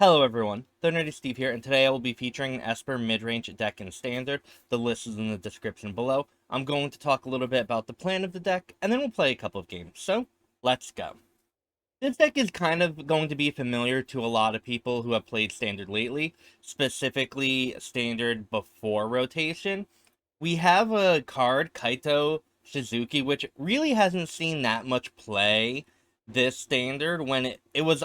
Hello everyone, The Nerdy Steve here, and today I will be featuring an Esper mid-range deck in Standard. The list is in the description below. I'm going to talk a little bit about the plan of the deck, and then we'll play a couple of games. So, let's go. This deck is kind of going to be familiar to a lot of people who have played Standard lately, specifically Standard before rotation. We have a card, Kaito Shizuki, which really hasn't seen that much play this Standard when it was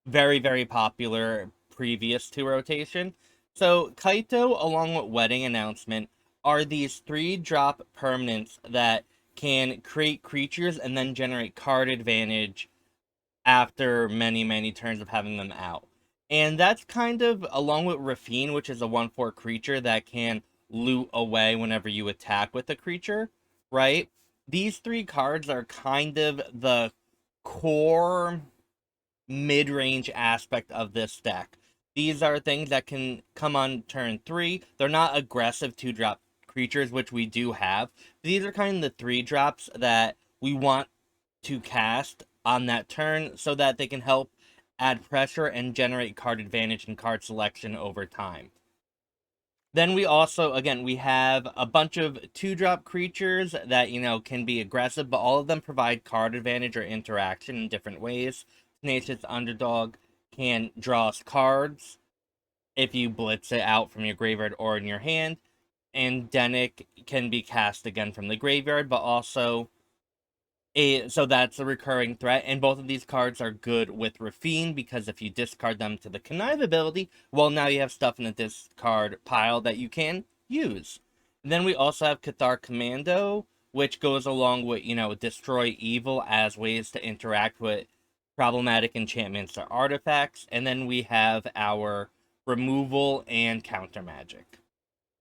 very, very popular previous to rotation. So Kaito, along with Wedding Announcement, are these 3-drop permanents that can create creatures and then generate card advantage after many, many turns of having them out. And that's kind of, along with Raffine, which is a 1/4 creature that can loot away whenever you attack with a creature, right? These 3 cards are kind of the core mid-range aspect of this deck. These are things that can come on turn 3. They're not aggressive 2-drop creatures, which we do have. These are kind of the 3-drops that we want to cast on that turn so that they can help add pressure and generate card advantage and card selection over time. Then we also, again, we have a bunch of 2-drop creatures that, can be aggressive, but all of them provide card advantage or interaction in different ways. Tenacious Underdog can draw us cards if you blitz it out from your graveyard or in your hand. And Dennick can be cast again from the graveyard, but also so that's a recurring threat, and both of these cards are good with Raffine, because if you discard them to the connive ability, well, now you have stuff in the discard pile that you can use. And then we also have Cathar Commando, which goes along with, destroy evil as ways to interact with problematic enchantments or artifacts. And then we have our removal and counter magic.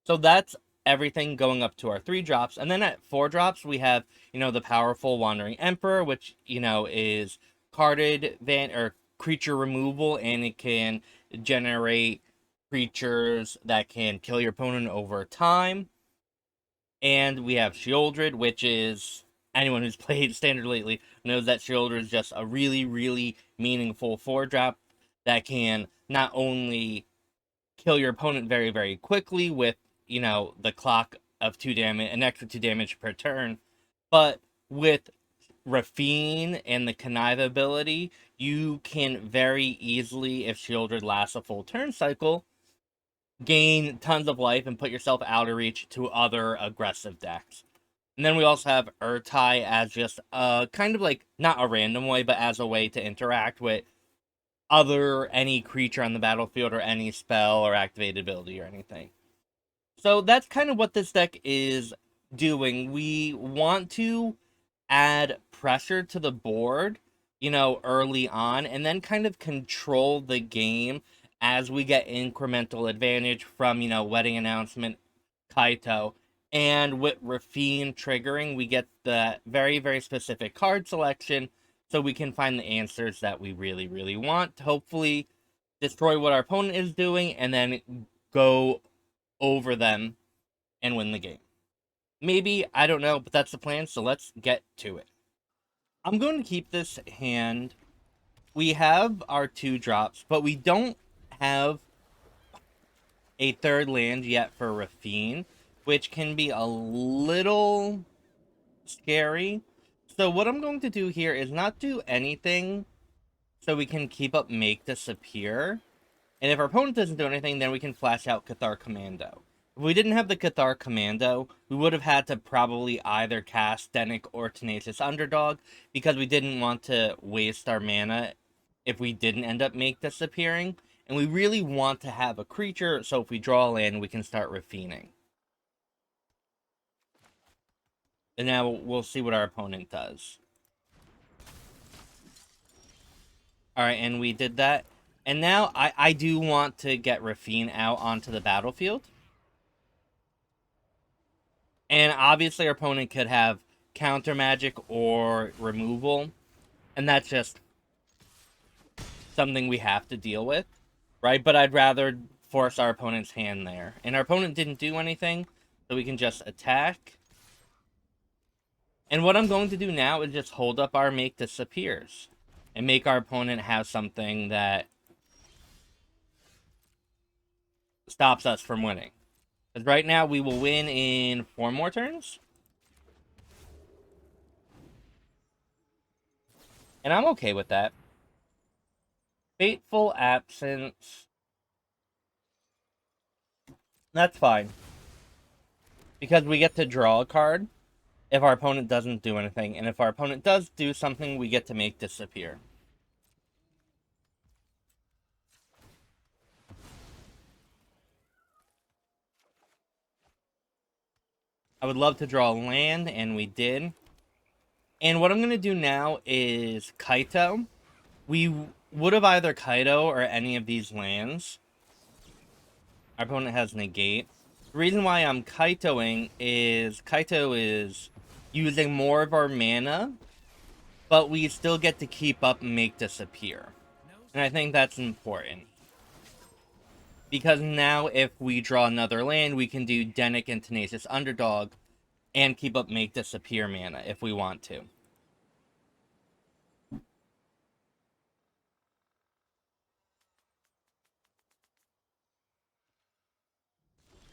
So that's everything going up to our 3-drops. And then at 4-drops, we have, the powerful Wandering Emperor, which, is carded or creature removal, and it can generate creatures that can kill your opponent over time. And we have Sheoldred, which is, anyone who's played Standard lately knows that Sheoldred is just a really, really meaningful 4-drop that can not only kill your opponent very, very quickly with, the clock of 2 damage, an extra 2 damage per turn, but with Raffine and the connive ability, you can very easily, if Sheoldred lasts a full turn cycle, gain tons of life and put yourself out of reach to other aggressive decks. And then we also have Ertai as just kind of like, not a random way, but as a way to interact with any creature on the battlefield or any spell or activated ability or anything. So that's kind of what this deck is doing. We want to add pressure to the board, early on, and then kind of control the game as we get incremental advantage from, Wedding Announcement, Kaito. And with Raffine triggering, we get the very, very specific card selection so we can find the answers that we really, really want to hopefully destroy what our opponent is doing and then go over them and win the game. Maybe, I don't know, but that's the plan, so let's get to it. I'm going to keep this hand. We have our 2-drops, but we don't have a 3rd land yet for Raffine, which can be a little scary. So what I'm going to do here is not do anything so we can keep up Make Disappear. And if our opponent doesn't do anything, then we can flash out Cathar Commando. If we didn't have the Cathar Commando, we would have had to probably either cast Dennick or Tenacious Underdog, because we didn't want to waste our mana if we didn't end up Make Disappearing. And we really want to have a creature, so if we draw a land, we can start Raffining. And now we'll see what our opponent does. Alright, and we did that. And now I do want to get Raffine out onto the battlefield. And obviously our opponent could have counter magic or removal. And that's just something we have to deal with, right? But I'd rather force our opponent's hand there. And our opponent didn't do anything, so we can just attack. And what I'm going to do now is just hold up our Make Disappears and make our opponent have something that stops us from winning. Because right now we will win in 4 more turns. And I'm okay with that. Fateful Absence. That's fine. Because we get to draw a card if our opponent doesn't do anything. And if our opponent does do something, we get to make disappear. I would love to draw land, and we did. And what I'm going to do now is Kaito. We would have either Kaito or any of these lands. Our opponent has negate. The reason why I'm Kaitoing is Kaito is using more of our mana, but we still get to keep up and make disappear. And I think that's important. Because now if we draw another land, we can do Dennick and Tenacious Underdog and keep up make disappear mana if we want to.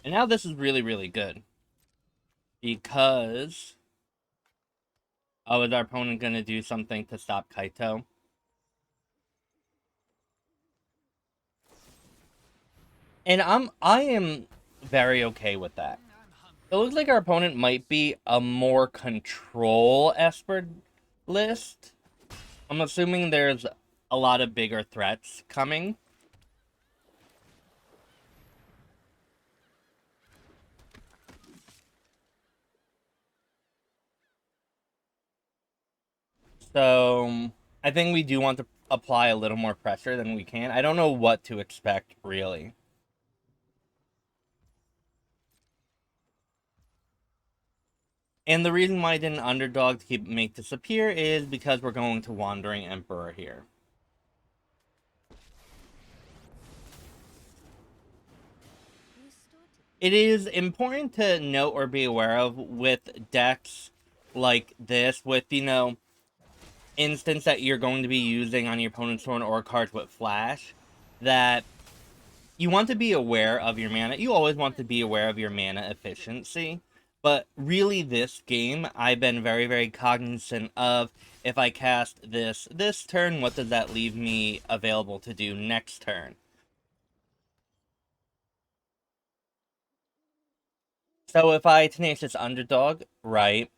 And now this is really, really good. Because... oh, is our opponent going to do something to stop Kaito? And I am very okay with that. It looks like our opponent might be a more control Esper list. I'm assuming there's a lot of bigger threats coming. So, I think we do want to apply a little more pressure than we can. I don't know what to expect, really. And the reason why I didn't Underdog to keep make disappear is because we're going to Wandering Emperor here. It is important to note or be aware of with decks like this, with, you know, instance that you're going to be using on your opponent's turn or cards with flash, that you want to be aware of your mana. You always want to be aware of your mana efficiency. But really this game, I've been very, very cognizant of, if I cast this turn, what does that leave me available to do next turn? So if I Tenacious Underdog, right,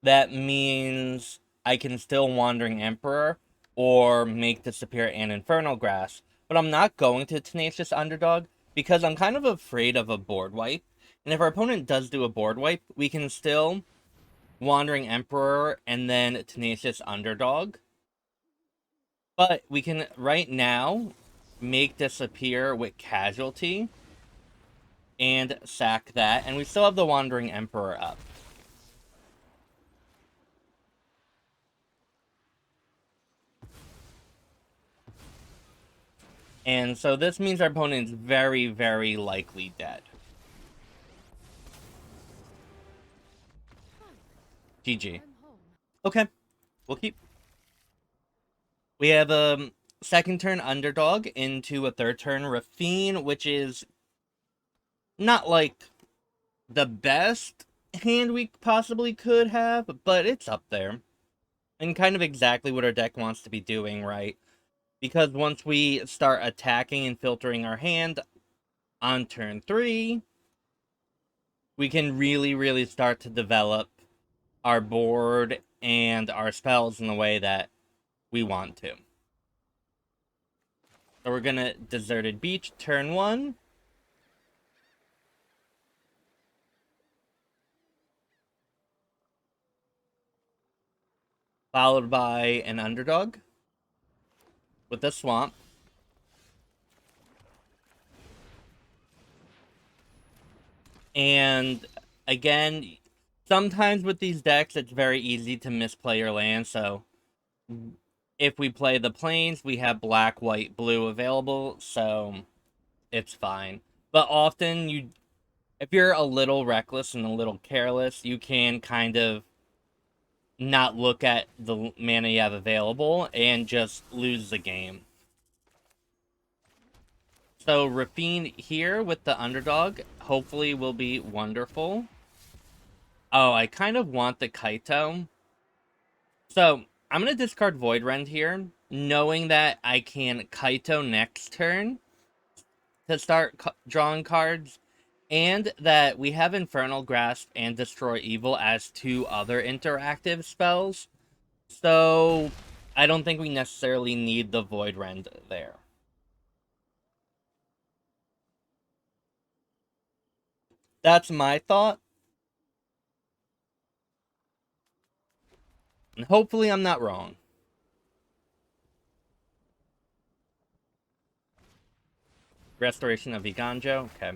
that means I can still Wandering Emperor or make disappear an Infernal Grasp. But I'm not going to Tenacious Underdog because I'm kind of afraid of a board wipe. And if our opponent does do a board wipe, we can still Wandering Emperor and then Tenacious Underdog. But we can, right now, make disappear with Casualty and sack that. And we still have the Wandering Emperor up. And so this means our opponent is very, very likely dead. GG. Okay, we'll keep. We have a second turn Underdog into a third turn Raffine, which is not like the best hand we possibly could have, but it's up there. And kind of exactly what our deck wants to be doing, right? Because once we start attacking and filtering our hand on turn 3, we can really, really start to develop our board and our spells in the way that we want to. So we're gonna Deserted Beach, turn 1. Followed by an Underdog with the Swamp. And again, sometimes with these decks, it's very easy to misplay your land. So if we play the Plains, we have black, white, blue available. So it's fine. But often, if you're a little reckless and a little careless, you can kind of not look at the mana you have available and just lose the game. So Raffine here with the underdog hopefully will be wonderful. Oh, I kind of want the Kaito. So I'm going to discard Void Rend here, knowing that I can Kaito next turn to start drawing cards, and that we have Infernal Grasp and Destroy Evil as two other interactive spells. So I don't think we necessarily need the Void Rend there. That's my thought. And hopefully I'm not wrong. Restoration of Eiganjo. Okay.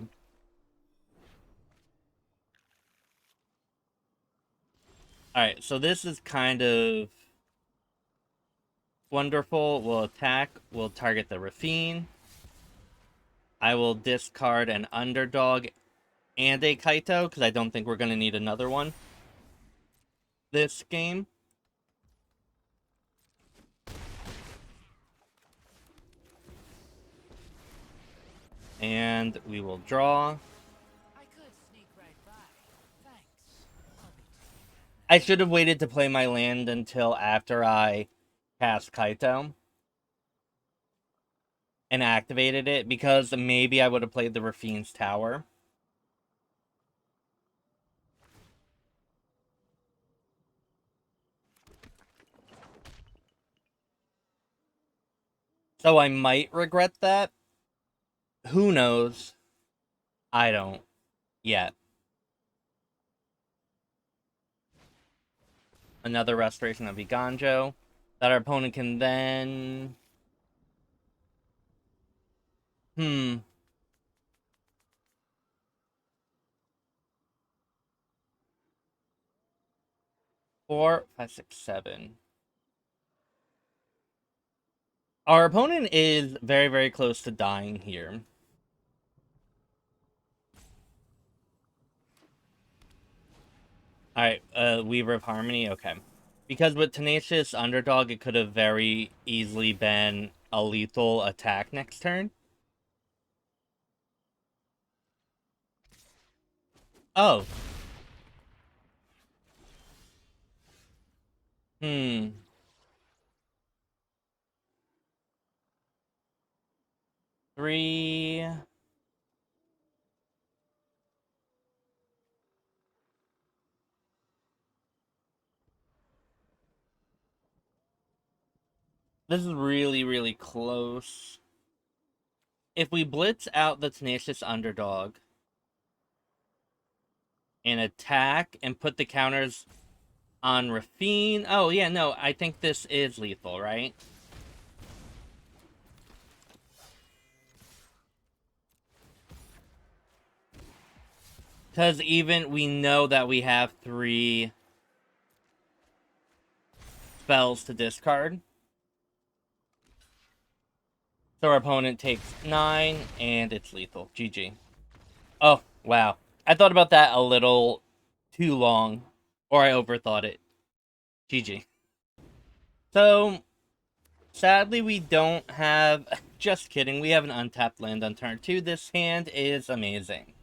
Alright, so this is kind of wonderful. We'll attack. We'll target the Raffine. I will discard an underdog and a Kaito, because I don't think we're going to need another one this game. And we will draw. I should have waited to play my land until after I cast Kaito and activated it, because maybe I would have played the Raffine's Tower. So I might regret that. Who knows? I don't yet. Another Restoration of Eiganjo that our opponent can then... 4, 5, 6, 7. Our opponent is very, very close to dying here. Alright, Weaver of Harmony, okay. Because with Tenacious Underdog, it could have very easily been a lethal attack next turn. Oh. Hmm. Three... This is really, really close. If we blitz out the Tenacious Underdog and attack and put the counters on Raffine... Oh, yeah, no, I think this is lethal, right? Because even we know that we have 3 spells to discard. So our opponent takes 9, and it's lethal. GG. Oh, wow. I thought about that a little too long. Or I overthought it. GG. So, sadly we don't have... Just kidding, we have an untapped land on turn 2. This hand is amazing.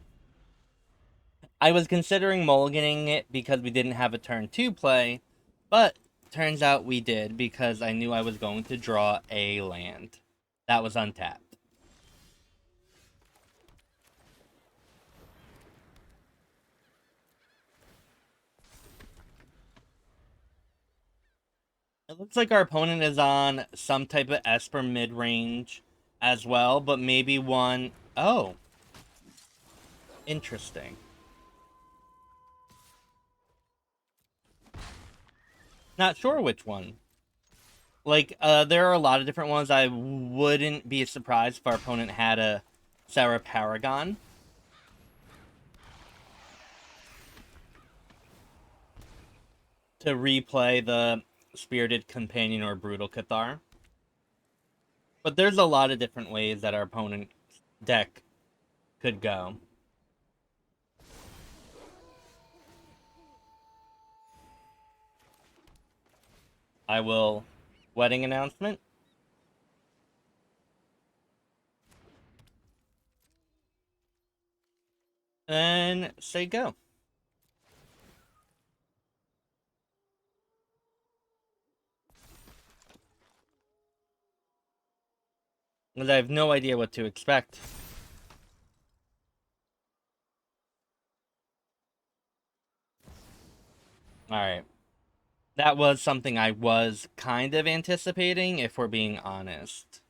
I was considering mulliganing it because we didn't have a turn 2 play, but turns out we did because I knew I was going to draw a land that was untapped. It looks like our opponent is on some type of Esper mid-range as well, but maybe one... Oh. Interesting. Not sure which one. Like, there are a lot of different ones. I wouldn't be surprised if our opponent had a Sarah Paragon. To replay the Spirited Companion or Brutal Cathar. But there's a lot of different ways that our opponent's deck could go. I will... Wedding announcement. And say go. Because I have no idea what to expect. Alright. That was something I was kind of anticipating, if we're being honest.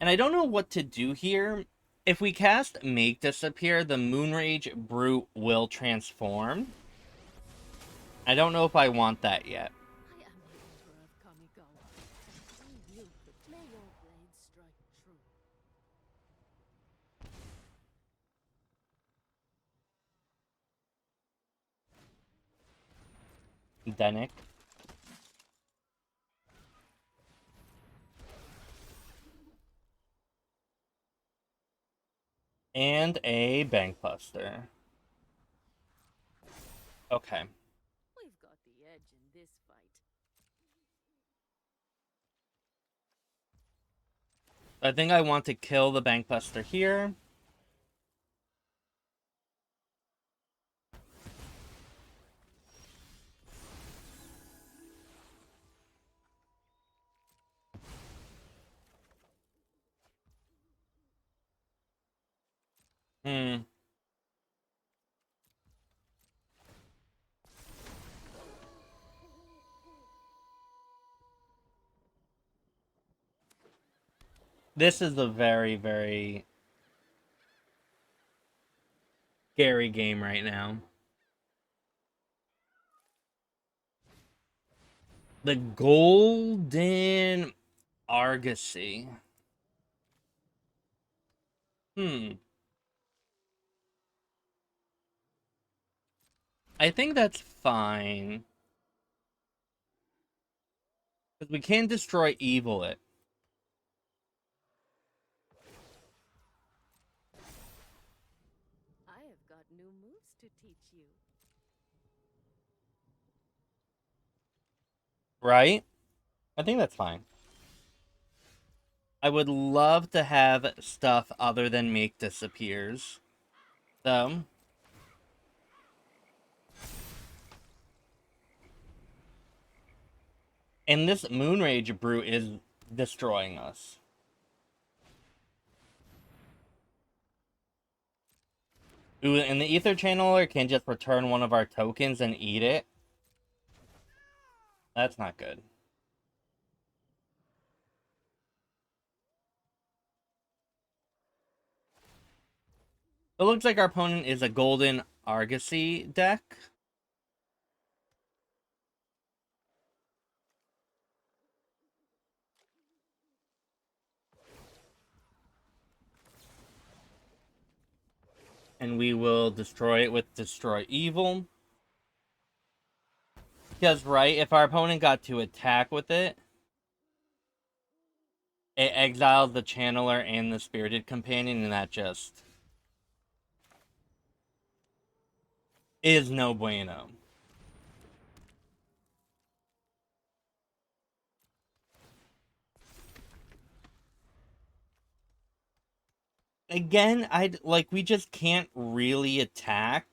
And I don't know what to do here. If we cast Make Disappear, the Moonrage Brute will transform. I don't know if I want that yet. I am the Emperor of Kamigawa. I will may your blade strike true. Dennick. And a Bankbuster. Okay. We've got the edge in this fight. I think I want to kill the Bankbuster here. This is a very, very scary game right now. The Golden Argosy. I think that's fine. Because we can destroy evil it. I have got new moves to teach you. Right? I think that's fine. I would love to have stuff other than Make Disappears. So. And this Moonrage Brute is destroying us. Ooh, and the Ether Channeler can just return one of our tokens and eat it. That's not good. It looks like our opponent is a Golden Argosy deck. And we will destroy it with Destroy Evil. Because, right, if our opponent got to attack with it, it exiles the Channeler and the Spirited Companion, and that just is no bueno. Again, we just can't really attack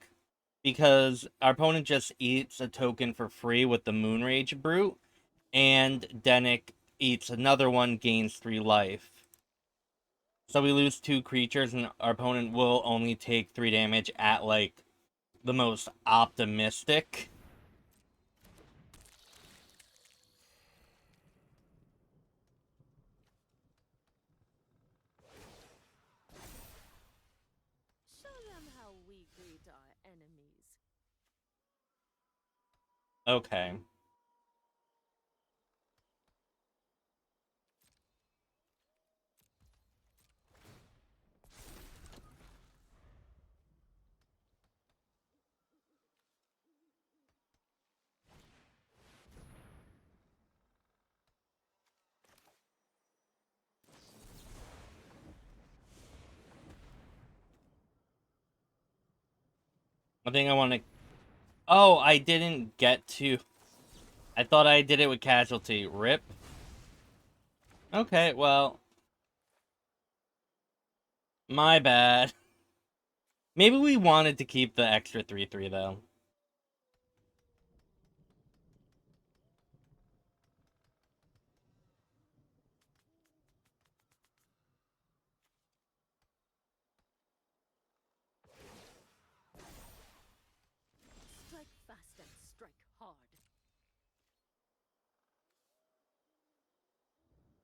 because our opponent just eats a token for free with the Moonrage Brute, and Dennick eats another one, gains 3 life. So we lose 2 creatures, and our opponent will only take 3 damage at, like, the most optimistic. Show them how we greet our enemies. Okay. I think I want to... Oh, I didn't get to... I thought I did it with Casualty. Rip. Okay, well... My bad. Maybe we wanted to keep the extra 3/3 though. Strike fast and strike hard.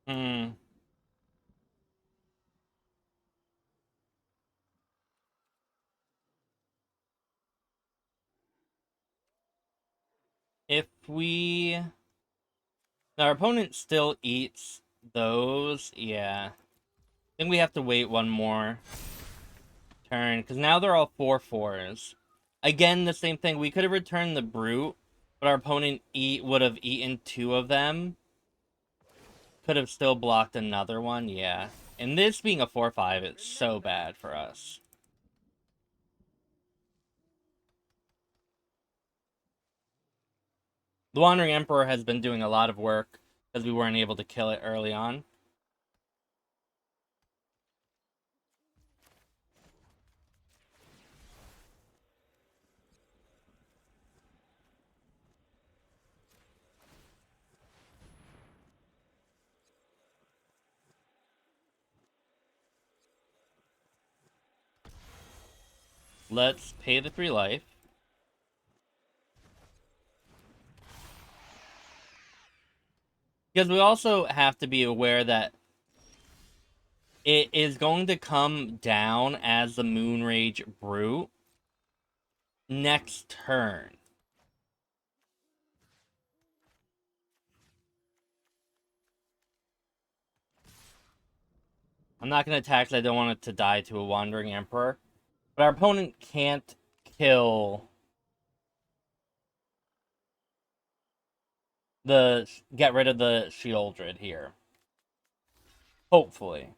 Hmm. If we... Our opponent still eats those, yeah. I think we have to wait one more turn, because now they're all 4/4s. Again, the same thing. We could have returned the Brute, but our opponent would have eaten 2 of them. Could have still blocked another one, yeah. And this being a 4/5, it's so bad for us. The Wandering Emperor has been doing a lot of work, because we weren't able to kill it early on. Let's pay the 3 life. Because we also have to be aware that it is going to come down as the Moonrage Brute next turn. I'm not going to attack because I don't want it to die to a Wandering Emperor. But our opponent can't kill get rid of the Sheoldred here. Hopefully.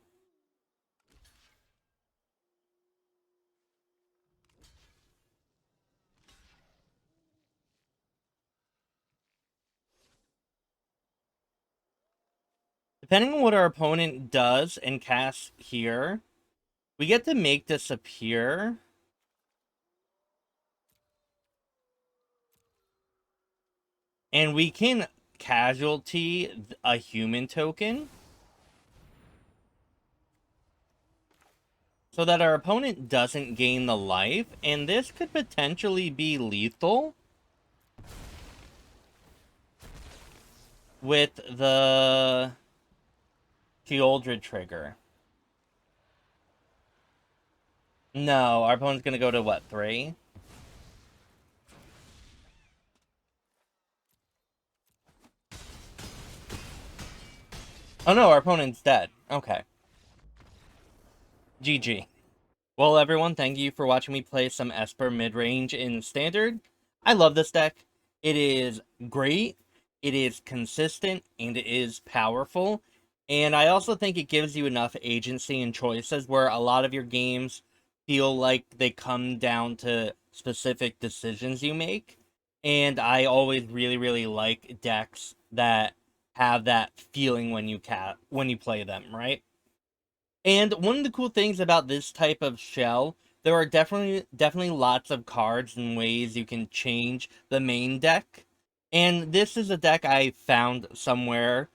Depending on what our opponent does and casts here, we get to make this appear. And we can casualty a human token, so that our opponent doesn't gain the life, and this could potentially be lethal with the Sheoldred trigger. No, our opponent's gonna go to what, 3? Oh no, our opponent's dead. Okay. GG. Well, everyone, thank you for watching me play some Esper mid-range in Standard. I love this deck. It is great, it is consistent, and it is powerful. And I also think it gives you enough agency and choices where a lot of your games feel like they come down to specific decisions you make. And I always really, really like decks that have that feeling when you play them, right? And one of the cool things about this type of shell, there are definitely lots of cards and ways you can change the main deck. And this is a deck I found somewhere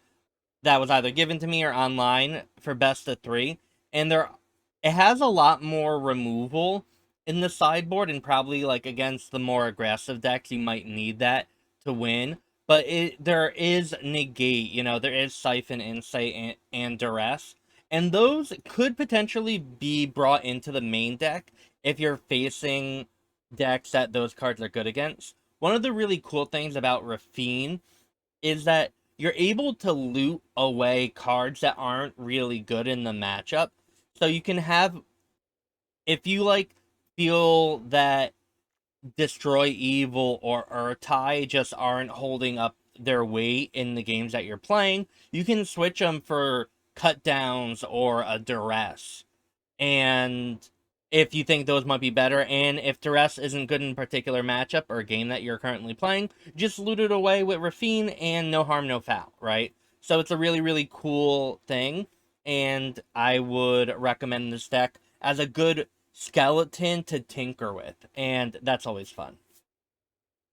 that was either given to me or online for best of 3. And it has a lot more removal in the sideboard, and probably like against the more aggressive decks you might need that to win. But there is negate, there is Siphon Insight and Duress. And those could potentially be brought into the main deck if you're facing decks that those cards are good against. One of the really cool things about Raffine is that you're able to loot away cards that aren't really good in the matchup. So you can have, if you feel that Destroy Evil or Ertai just aren't holding up their weight in the games that you're playing, you can switch them for cut downs or a Duress. And if you think those might be better, and if Duress isn't good in a particular matchup or game that you're currently playing, just loot it away with Raffine and no harm, no foul, right? So it's a really, really cool thing, and I would recommend this deck as a good skeleton to tinker with, and that's always fun.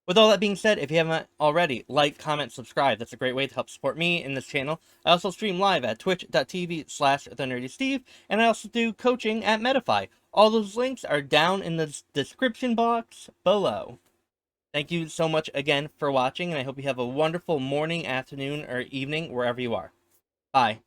With all that being said, if you haven't already, like, comment, subscribe. That's a great way to help support me in this channel. I also stream live at twitch.tv/thenerdysteve, and I also do coaching at Medify. All those links are down in the description box below. Thank you so much again for watching, and I hope you have a wonderful morning, afternoon, or evening, wherever you are. Bye.